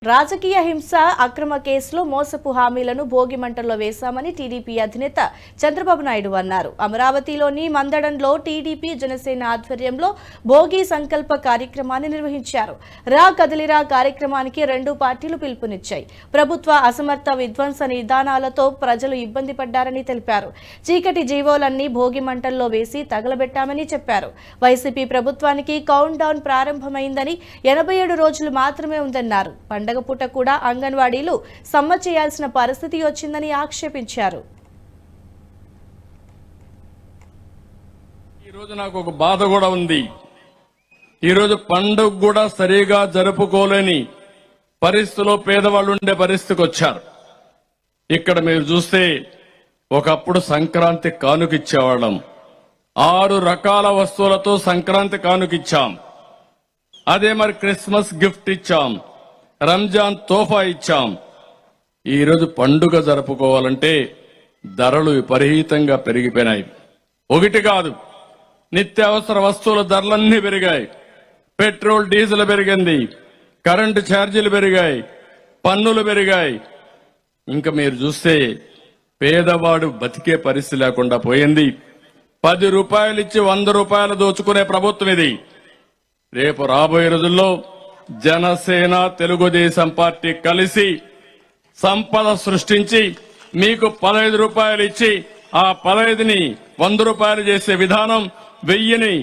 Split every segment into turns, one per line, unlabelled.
రాజకీయ హింస అక్రమ కేసులో మోసపు హామీలను భోగిమంటల్లో వేశామని టీడీపీ అధినేత చంద్రబాబు నాయుడు అన్నారు. అమరావతిలోని మందడంలో టీడీపీ జనసేన ఆధ్వర్యంలో భోగి సంకల్ప కార్యక్రమాన్ని నిర్వహించారు. రా కదిలిరా కార్యక్రమానికి రెండు పార్టీలు పిలుపునిచ్చాయి. ప్రభుత్వ అసమర్థ విధ్వంస విధానాలతో ప్రజలు ఇబ్బంది పడ్డారని తెలిపారు. చీకటి జీవోలన్నీ భోగి మంటల్లో వేసి తగలబెట్టామని చెప్పారు. వైసీపీ ప్రభుత్వానికి కౌంట్ డౌన్ ప్రారంభమైందని 87 రోజులు మాత్రమే ఉందన్నారు. పండగ పూట కూడా అంగన్వాడీలు సమ్మె చేయాల్సిన పరిస్థితి వచ్చిందని ఆక్షేపించారు.
ఈరోజు నాకు ఒక బాధ కూడా ఉంది. ఈరోజు పండుగ కూడా సరిగా జరుపుకోలేని పరిస్థితిలో పేదవాళ్ళు ఉండే పరిస్థితికి వచ్చారు. ఇక్కడ మీరు చూస్తే ఒకప్పుడు సంక్రాంతి కానుకిచ్చేవాళ్ళం. 6 రకాల వస్తువులతో సంక్రాంతి కానుకిచ్చాం. అదే మరి క్రిస్మస్ గిఫ్ట్ ఇచ్చాం, రంజాన్ తోఫా ఇచ్చాం. ఈరోజు పండుగ జరుపుకోవాలంటే ధరలు విపరీతంగా పెరిగిపోయినాయి. ఒకటి కాదు, నిత్యావసర వస్తువుల ధరలన్నీ పెరిగాయి. పెట్రోల్ డీజిల్ పెరిగింది, కరెంటు ఛార్జీలు పెరిగాయి, పన్నులు పెరిగాయి. ఇంకా మీరు చూస్తే పేదవాడు బతికే పరిస్థితి లేకుండా పోయింది. 10 రూపాయలు ఇచ్చి 100 రూపాయలు దోచుకునే ప్రభుత్వం ఇది. రేపు రాబోయే రోజుల్లో జనసేన తెలుగుదేశం పార్టీ కలిసి సంపద సృష్టించి మీకు 15 రూపాయలు ఇచ్చి ఆ 15ని 100 రూపాయలు చేసే విధానం, 1000ని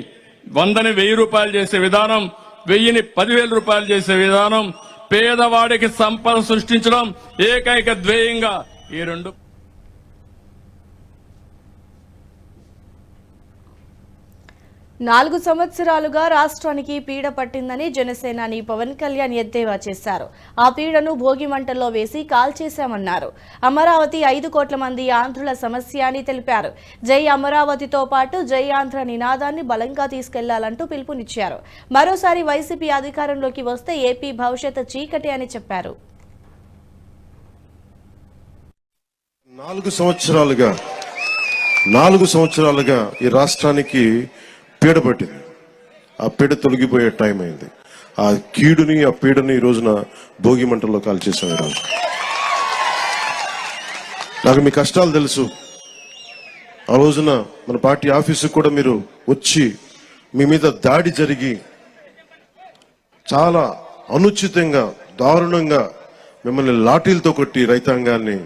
1000 రూపాయలు చేసే విధానం, 1000ని 10,000 రూపాయలు చేసే విధానం, పేదవాడికి సంపద సృష్టించడం ఏకైక ధ్యేయంగా ఈ రెండు.
4 సంవత్సరాలుగా రాష్ట్రానికి పీడ పట్టిందని జనసేనాని పవన్ కళ్యాణ్ ఎద్దేవా చేశారు. ఆ పీడను భోగి మంటల్లో వేసి కాల్చేశామన్నారు. అమరావతి 5 కోట్ల మంది ఆంధ్రుల సమస్య అని తెలిపారు. జై అమరావతితో పాటు జై ఆంధ్ర నినాదాన్ని బలంగా తీసుకెళ్లాలంటూ పిలుపునిచ్చారు. మరోసారి వైసీపీ అధికారంలోకి వస్తే ఏపీ భవిష్యత్ చీకటి అని చెప్పారు.
4 సంవత్సరాలుగా ఈ రాష్ట్రానికి పీడ పట్టింది. ఆ పీడ తొలగిపోయే టైం అయింది. ఆ కీడుని, ఆ పీడని ఈ రోజున భోగి మంటల్లో కాల్చేసాం. ఈరోజు నాకు మీ కష్టాలు తెలుసు. ఆ రోజున మన పార్టీ ఆఫీసుకు కూడా మీరు వచ్చి మీ మీద దాడి జరిగి చాలా అనుచితంగా, దారుణంగా మిమ్మల్ని లాఠీలతో కొట్టి రైతాంగాన్ని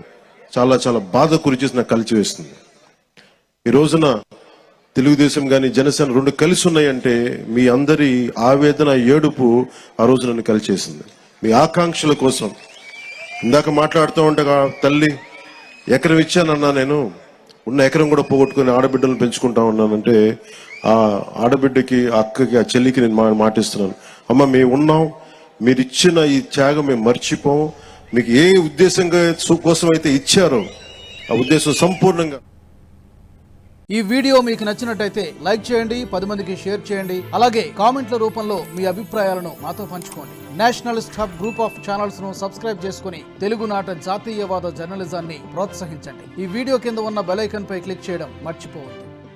చాలా చాలా బాధ గురిచేసి నాకు కలిచివేస్తుంది. ఈ రోజున తెలుగుదేశం గాని జనసేన రెండు కలిసి ఉన్నాయంటే మీ అందరి ఆవేదన, ఏడుపు ఆ రోజు నన్ను కలిచేసింది. మీ ఆకాంక్షల కోసం ఇందాక మాట్లాడుతూ ఉండగా తల్లి ఎకరం ఇచ్చానన్నా, నేను ఉన్న ఎకరం కూడా పోగొట్టుకుని ఆడబిడ్డలను పెంచుకుంటా ఉన్నానంటే ఆ ఆడబిడ్డకి, ఆ అక్కకి, ఆ చెల్లికి నేను మాటిస్తున్నాను. అమ్మ, మేము ఉన్నాం, మీరు ఇచ్చిన ఈ త్యాగం మేము మర్చిపోం. మీకు ఏ ఉద్దేశంగా కోసం అయితే ఇచ్చారో ఆ ఉద్దేశం సంపూర్ణంగా.
ఈ వీడియో మీకు నచ్చినట్టయితే లైక్ చేయండి, 10 మందికి షేర్ చేయండి. అలాగే కామెంట్ల రూపంలో మీ అభిప్రాయాలను మాతో పంచుకోండి. Nationalist hub group of channels ను సబ్స్క్రైబ్ చేసుకుని తెలుగునాట జాతీయవాద జర్నలిజాన్ని ప్రోత్సహించండి. ఈ వీడియో కింద ఉన్న బెల్ ఐకాన్ పై క్లిక్ చేయడం మర్చిపోవద్దు.